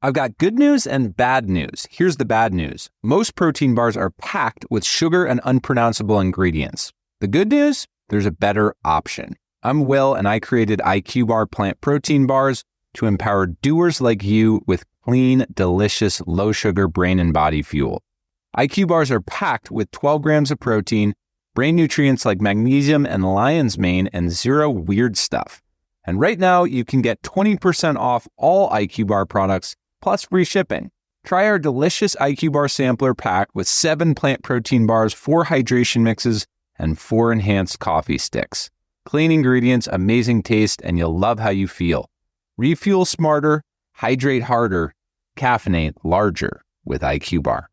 I've got good news and bad news. Here's the bad news. Most protein bars are packed with sugar and unpronounceable ingredients. The good news? There's a better option. I'm Will, and I created IQ Bar plant protein bars to empower doers like you with clean, delicious, low-sugar brain and body fuel. IQ bars are packed with 12 grams of protein, brain nutrients like magnesium and lion's mane, and zero weird stuff. And right now, you can get 20% off all IQ Bar products, plus free shipping. Try our delicious IQ Bar sampler pack with 7 plant protein bars, 4 hydration mixes, and 4 enhanced coffee sticks. Clean ingredients, amazing taste, and you'll love how you feel. Refuel smarter, hydrate harder, caffeinate larger with IQ Bar.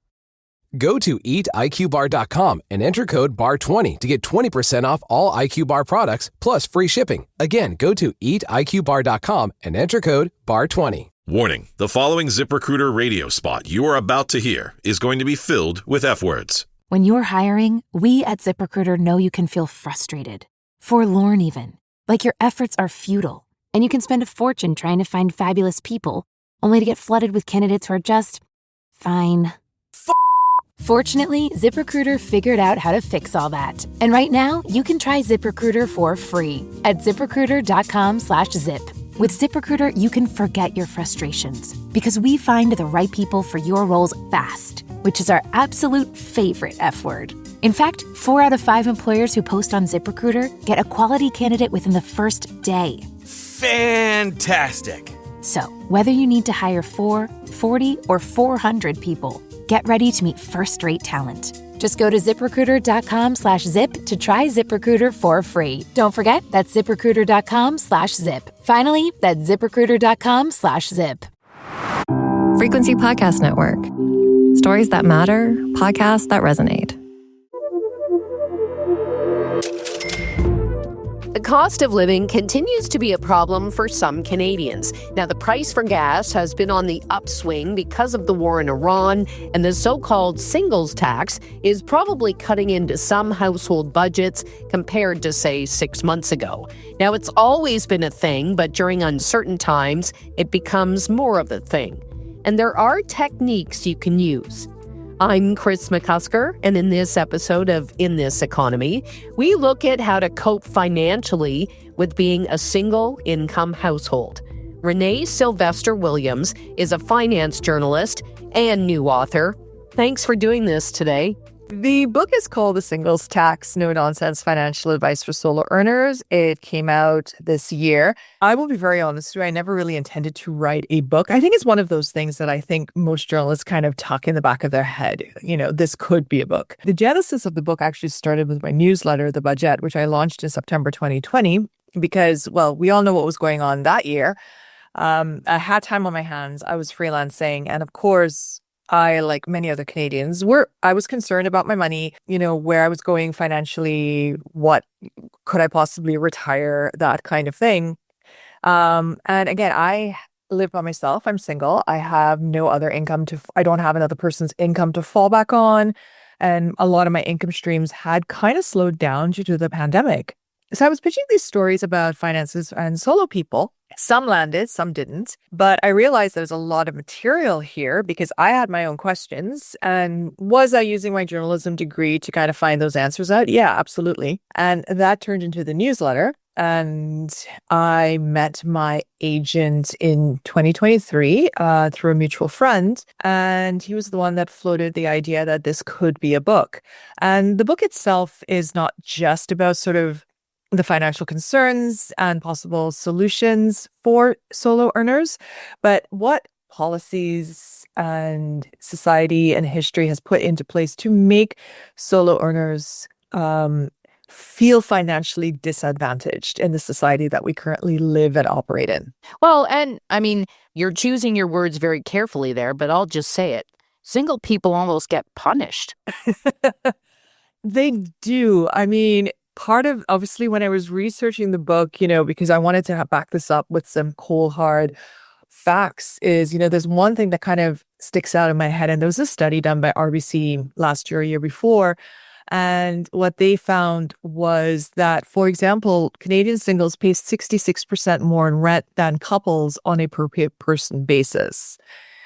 Go to eatiqbar.com and enter code BAR20 to get 20% off all IQ Bar products plus free shipping. Again, go to eatiqbar.com and enter code BAR20. Warning, the following ZipRecruiter radio spot you are about to hear is going to be filled with F words. When you're hiring, we at ZipRecruiter know you can feel frustrated, forlorn even, like your efforts are futile, and you can spend a fortune trying to find fabulous people, only to get flooded with candidates who are just fine. Fortunately, ZipRecruiter figured out how to fix all that. And right now, you can try ZipRecruiter for free at ZipRecruiter.com/zip. With ZipRecruiter, you can forget your frustrations because we find the right people for your roles fast, which is our absolute favorite F word. In fact, 4 out of 5 employers who post on ZipRecruiter get a quality candidate within the first day. Fantastic. So, whether you need to hire 4, 40, or 400 people, get ready to meet first-rate talent. Just go to ZipRecruiter.com/zip to try ZipRecruiter for free. Don't forget, that's ZipRecruiter.com/zip. Finally, that's ZipRecruiter.com/zip. Frequency Podcast Network. Stories that matter, podcasts that resonate. The cost of living continues to be a problem for some Canadians. Now, the price for gas has been on the upswing because of the war in Iran, and the so-called singles tax is probably cutting into some household budgets compared to, say, 6 months ago. Now, it's always been a thing, but during uncertain times, it becomes more of a thing. And there are techniques you can use. I'm Kris McCusker, and in this episode of In This Economy, we look at how to cope financially with being a single-income household. Renée Sylvestre-Williams is a finance journalist and new author. Thanks for doing this today. The book is called The Singles Tax, No Nonsense Financial Advice for Solo Earners. It came out this year. I will be very honest with you, I never really intended to write a book. I think it's one of those things that I think most journalists kind of tuck in the back of their head. You know, this could be a book. The genesis of the book actually started with my newsletter, The Budget, which I launched in September 2020 because, well, we all know what was going on that year. I had time on my hands. I was freelancing. And of course, I, like many other Canadians, I was concerned about my money, you know, where I was going financially, what could I possibly retire, that kind of thing. And again, I live by myself. I'm single. I have no other income I don't have another person's income to fall back on. And a lot of my income streams had kind of slowed down due to the pandemic. So I was pitching these stories about finances and solo people. Some landed, some didn't. But I realized there's a lot of material here because I had my own questions. And was I using my journalism degree to kind of find those answers out? Yeah, absolutely. And that turned into the newsletter. And I met my agent in 2023 through a mutual friend. And he was the one that floated the idea that this could be a book. And the book itself is not just about sort of the financial concerns and possible solutions for solo earners, but what policies and society and history has put into place to make solo earners feel financially disadvantaged in the society that we currently live and operate in. Well, and I mean, you're choosing your words very carefully there, but I'll just say it. Single people almost get punished. They do. I mean, part of, obviously, when I was researching the book, you know, because I wanted to back this up with some cold, hard facts is, you know, there's one thing that kind of sticks out in my head. And there was a study done by RBC last year, a year before. And what they found was that, for example, Canadian singles pay 66% more in rent than couples on a per person basis.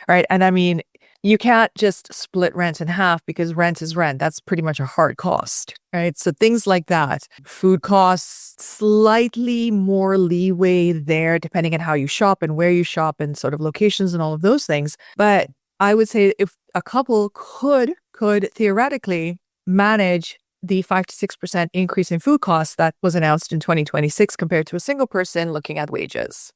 right? And I mean, you can't just split rent in half because rent is rent. That's pretty much a hard cost, right? So things like that. Food costs, slightly more leeway there depending on how you shop and where you shop and sort of locations and all of those things. But I would say if a couple could theoretically manage the 5 to 6% increase in food costs that was announced in 2026 compared to a single person looking at wages.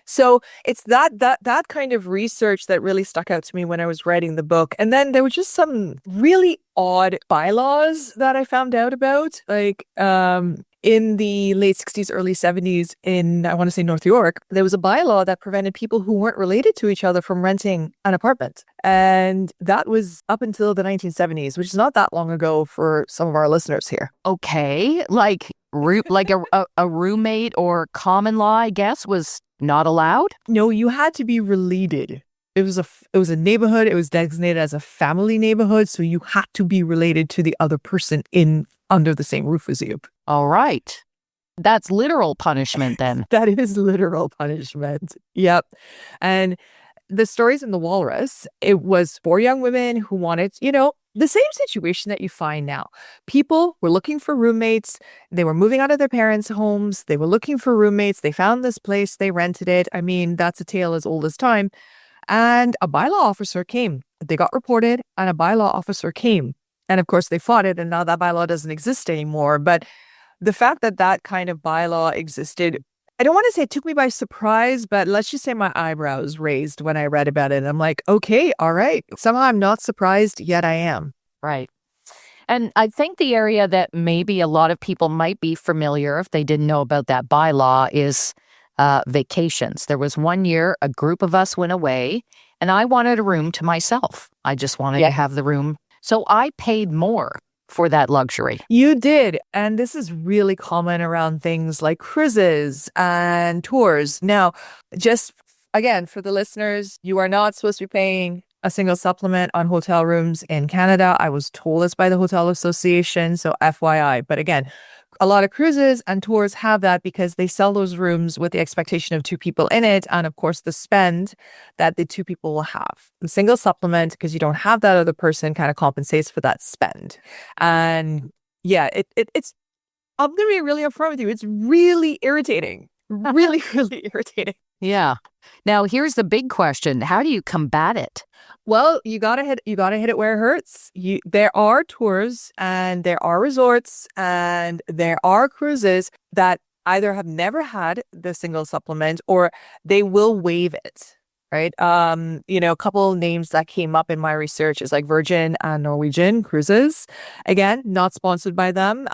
So it's that kind of research that really stuck out to me when I was writing the book. And then there were just some really odd bylaws that I found out about, like in the late 60s, early 70s in, I want to say, North York, there was a bylaw that prevented people who weren't related to each other from renting an apartment. And that was up until the 1970s, which is not that long ago for some of our listeners here. Okay, like a roommate or common law, I guess, was not allowed? No, you had to be related. It was a neighborhood. It was designated as a family neighborhood, so you had to be related to the other person under the same roof as you. All right. That's literal punishment then. That is literal punishment. Yep. And the stories in The Walrus, it was 4 young women who wanted, the same situation that you find now. People were looking for roommates. They were moving out of their parents' homes. They were looking for roommates. They found this place. They rented it. I mean, that's a tale as old as time. And a bylaw officer came. They got reported and a bylaw officer came. And of course, they fought it. And now that bylaw doesn't exist anymore. But the fact that that kind of bylaw existed, I don't want to say it took me by surprise, but let's just say my eyebrows raised when I read about it. I'm like, okay, all right. Somehow I'm not surprised, yet I am. Right. And I think the area that maybe a lot of people might be familiar if they didn't know about that bylaw is vacations. There was one year a group of us went away and I wanted a room to myself. I just wanted to have the room. So I paid more for that luxury. You did. And this is really common around things like cruises and tours. Now, just again, for the listeners, you are not supposed to be paying a single supplement on hotel rooms in Canada. I was told this by the Hotel Association, so FYI. But again, a lot of cruises and tours have that because they sell those rooms with the expectation of 2 people in it. And of course, the spend that the 2 people will have. The single supplement, because you don't have that other person, kind of compensates for that spend. And yeah, it's, I'm going to be really upfront with you. It's really irritating. Really, really irritating. Yeah. Now, here's the big question. How do you combat it? Well, you gotta hit it where it hurts. There are tours and there are resorts and there are cruises that either have never had the single supplement or they will waive it. Right. A couple names that came up in my research is like Virgin and Norwegian cruises. Again, not sponsored by them.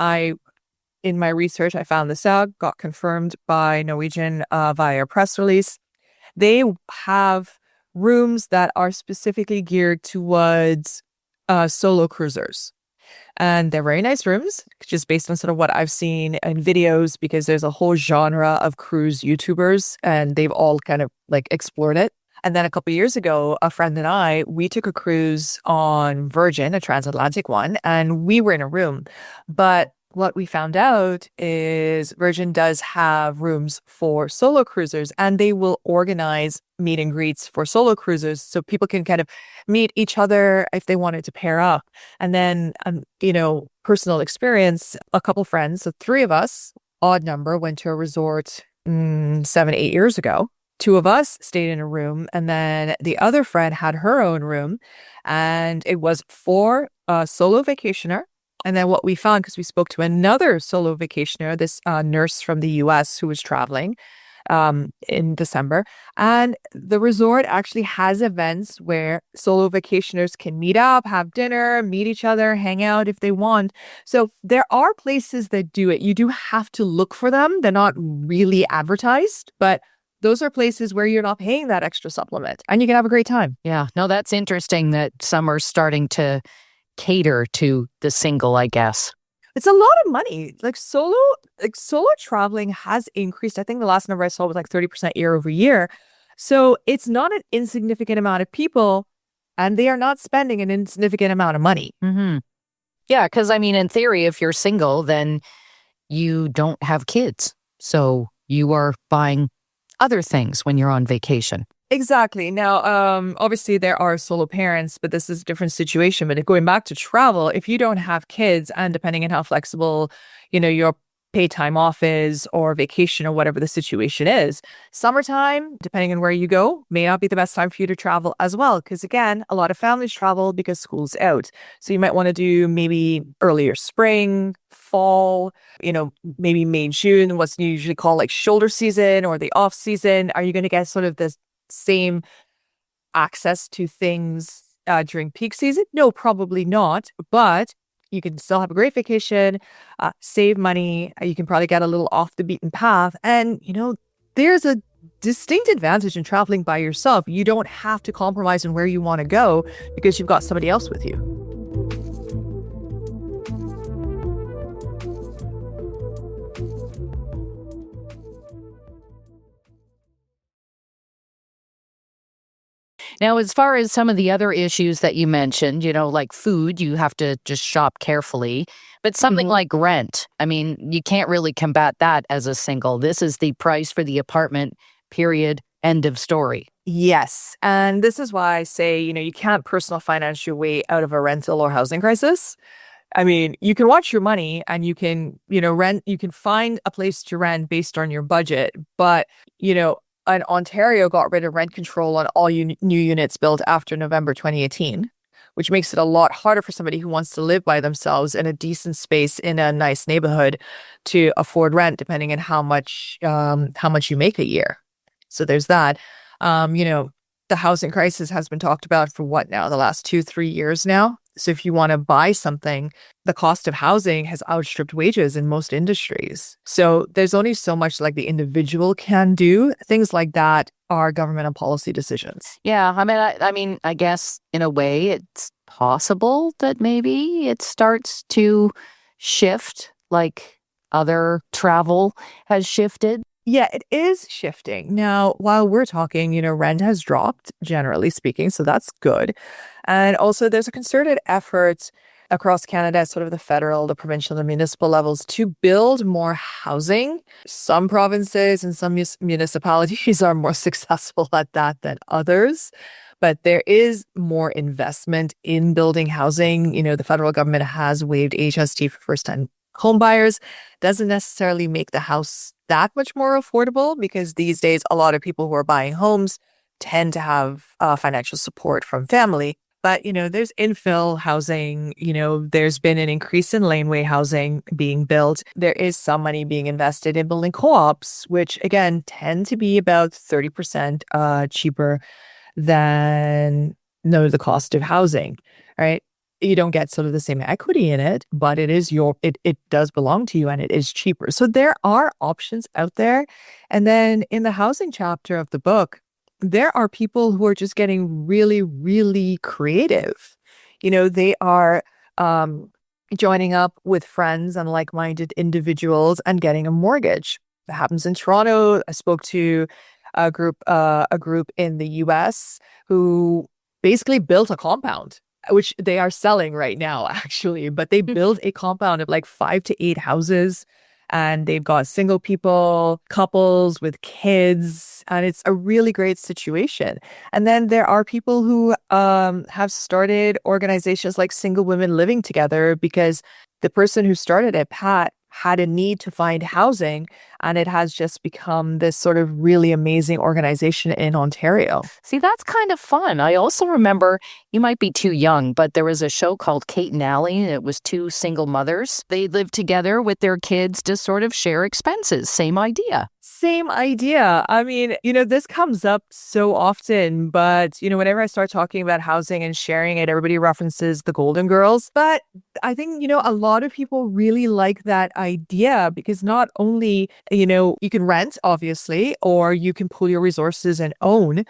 In my research, I found this out, got confirmed by Norwegian via a press release. They have rooms that are specifically geared towards solo cruisers. And they're very nice rooms, just based on sort of what I've seen in videos, because there's a whole genre of cruise YouTubers and they've all kind of like explored it. And then a couple of years ago, a friend and we took a cruise on Virgin, a transatlantic one, and we were in a room. But what we found out is Virgin does have rooms for solo cruisers and they will organize meet and greets for solo cruisers so people can kind of meet each other if they wanted to pair up. And then, personal experience, a couple friends, so 3 of us, odd number, went to a resort 7-8 years ago. 2 of us stayed in a room and then the other friend had her own room and it was for a solo vacationer. And then what we found, because we spoke to another solo vacationer, this nurse from the US who was traveling in December, and the resort actually has events where solo vacationers can meet up, have dinner, meet each other, hang out if they want. So there are places that do it. You do have to look for them. They're not really advertised, but those are places where you're not paying that extra supplement and you can have a great time. Yeah, no, that's interesting that some are starting to cater to the single, I guess. It's a lot of money. Like solo traveling has increased. I think the last number I saw was like 30% year over year. So it's not an insignificant amount of people and they are not spending an insignificant amount of money. Mm-hmm. Yeah, because I mean, in theory, if you're single, then you don't have kids. So you are buying other things when you're on vacation. Exactly. Now, obviously there are solo parents, but this is a different situation. But going back to travel, if you don't have kids and depending on how flexible, your paid time off is or vacation or whatever the situation is, summertime, depending on where you go, may not be the best time for you to travel as well. Because again, a lot of families travel because school's out. So you might want to do maybe earlier spring, fall, maybe May, June, what's usually called like shoulder season or the off season. Are you going to get sort of this same access to things during peak season? No, probably not. But you can still have a great vacation, save money. You can probably get a little off the beaten path. And, there's a distinct advantage in traveling by yourself. You don't have to compromise on where you want to go because you've got somebody else with you. Now, as far as some of the other issues that you mentioned, like food, you have to just shop carefully. But something like rent, I mean, you can't really combat that as a single. This is the price for the apartment, period, end of story. Yes. And this is why I say, you can't personal finance your way out of a rental or housing crisis. I mean, you can watch your money and you can, rent, you can find a place to rent based on your budget. But, and Ontario got rid of rent control on all new units built after November 2018, which makes it a lot harder for somebody who wants to live by themselves in a decent space in a nice neighborhood to afford rent, depending on how much you make a year. So there's that. The housing crisis has been talked about for what now? The last 2-3 years now. So if you want to buy something, the cost of housing has outstripped wages in most industries. So there's only so much like the individual can do. Things like that are government and policy decisions. Yeah, I guess in a way it's possible that maybe it starts to shift like other travel has shifted. Yeah, it is shifting. Now, while we're talking, rent has dropped, generally speaking, so that's good. And also there's a concerted effort across Canada, sort of the federal, the provincial, and municipal levels to build more housing. Some provinces and some municipalities are more successful at that than others. But there is more investment in building housing. The federal government has waived HST for first-time home buyers. Doesn't necessarily make the house that much more affordable because these days a lot of people who are buying homes tend to have financial support from family. But, there's infill housing, there's been an increase in laneway housing being built. There is some money being invested in building co-ops, which again tend to be about 30% cheaper than the cost of housing, right? You don't get sort of the same equity in it, but it is it does belong to you and it is cheaper. So there are options out there. And then in the housing chapter of the book, there are people who are just getting really, really creative. They are joining up with friends and like-minded individuals and getting a mortgage. That happens in Toronto. I spoke to a group in the US who basically built a compound, which they are selling right now, actually. But they built a compound of like 5 to 8 houses, and they've got single people, couples with kids, and it's a really great situation. And then there are people who have started organizations like Single Women Living Together because the person who started it, Pat, had a need to find housing, and it has just become this sort of really amazing organization in Ontario. See, that's kind of fun. I also remember, you might be too young, but there was a show called Kate and Allie, and it was 2 single mothers. They lived together with their kids to sort of share expenses. Same idea. Same idea. I mean, this comes up so often, but, whenever I start talking about housing and sharing it, everybody references the Golden Girls. But I think, a lot of people really like that idea because not only, you can rent, obviously, or you can pool your resources and own,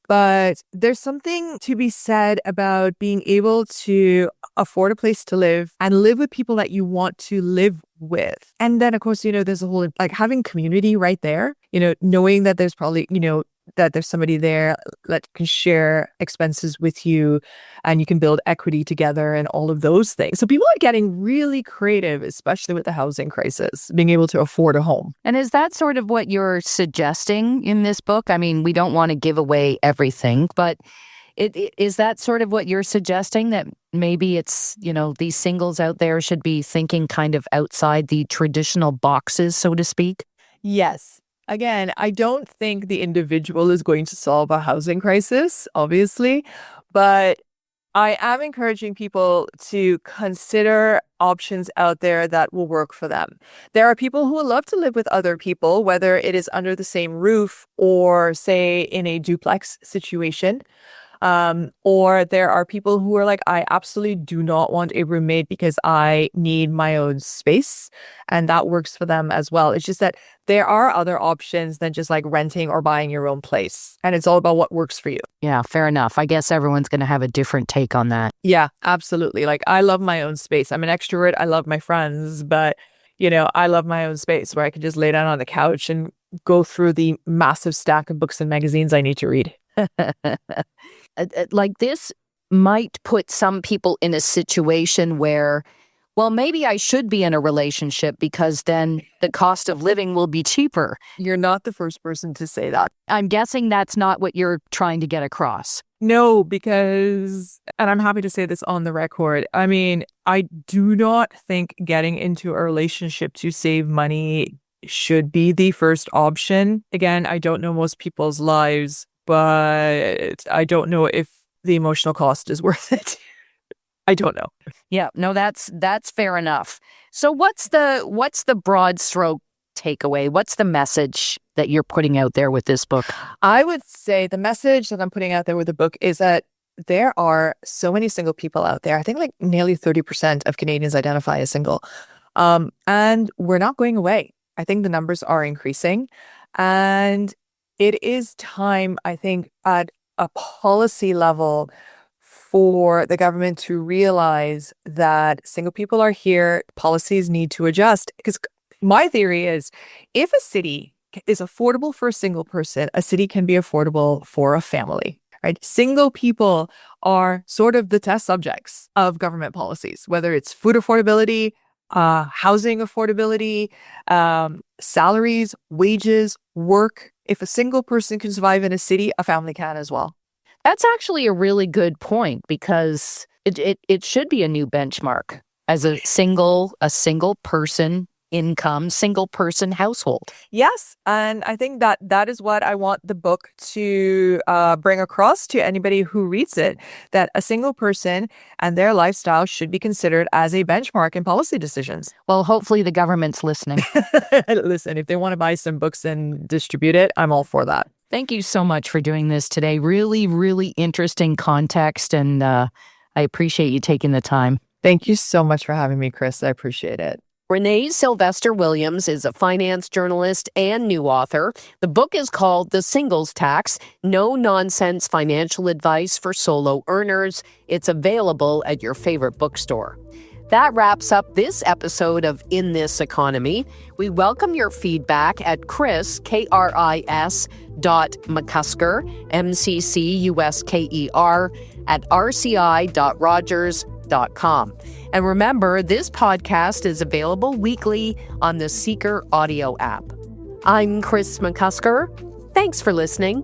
but there's something to be said about being able to afford a place to live and live with people that you want to live with. And then, of course, there's a whole, like having community right there, knowing that there's probably, that there's somebody there that can share expenses with you and you can build equity together and all of those things. So people are getting really creative, especially with the housing crisis, being able to afford a home. And is that sort of what you're suggesting in this book? I mean, we don't want to give away everything, but is that sort of what you're suggesting, that maybe it's, these singles out there should be thinking kind of outside the traditional boxes, so to speak? Yes. Again, I don't think the individual is going to solve a housing crisis, obviously, but I am encouraging people to consider options out there that will work for them. There are people who would love to live with other people, whether it is under the same roof or, say, in a duplex situation. Or there are people who are like, I absolutely do not want a roommate because I need my own space. And that works for them as well. It's just that there are other options than just like renting or buying your own place. And it's all about what works for you. Yeah, fair enough. I guess everyone's going to have a different take on that. Yeah, absolutely. Like, I love my own space. I'm an extrovert. I love my friends, but I love my own space where I can just lay down on the couch and go through the massive stack of books and magazines I need to read. Like, this might put some people in a situation where, well, maybe I should be in a relationship because then the cost of living will be cheaper. You're not the first person to say that. I'm guessing that's not what you're trying to get across. No, because, and I'm happy to say this on the record, I mean, I do not think getting into a relationship to save money should be the first option. Again, I don't know most people's lives, but I don't know if the emotional cost is worth it. I don't know. Yeah, no, that's fair enough. So what's the broad stroke takeaway? What's the message that you're putting out there with this book? I would say the message that I'm putting out there with the book is that there are so many single people out there. I think like nearly 30% of Canadians identify as single. And we're not going away. I think the numbers are increasing. And it is time, I think, at a policy level for the government to realize that single people are here, policies need to adjust. Because my theory is, if a city is affordable for a single person, a city can be affordable for a family, right? Single people are sort of the test subjects of government policies, whether it's food affordability, housing affordability, salaries, wages, work. If a single person can survive in a city, a family can as well. That's actually a really good point, because it should be a new benchmark as a single person income, single person household. Yes. And I think that is what I want the book to bring across to anybody who reads it, that a single person and their lifestyle should be considered as a benchmark in policy decisions. Well, hopefully the government's listening. Listen, if they want to buy some books and distribute it, I'm all for that. Thank you so much for doing this today. Really, really interesting context, and I appreciate you taking the time. Thank you so much for having me, Kris. I appreciate it. Renée Sylvestre-Williams is a finance journalist and new author. The book is called The Singles Tax: No-Nonsense Financial Advice for Solo Earners. It's available at your favorite bookstore. That wraps up this episode of In This Economy. We welcome your feedback at Kris, Kris .McCusker, MCCUSKER, at rci.rogers.com. And remember, this podcast is available weekly on the Seeker audio app. I'm Kris McCusker. Thanks for listening.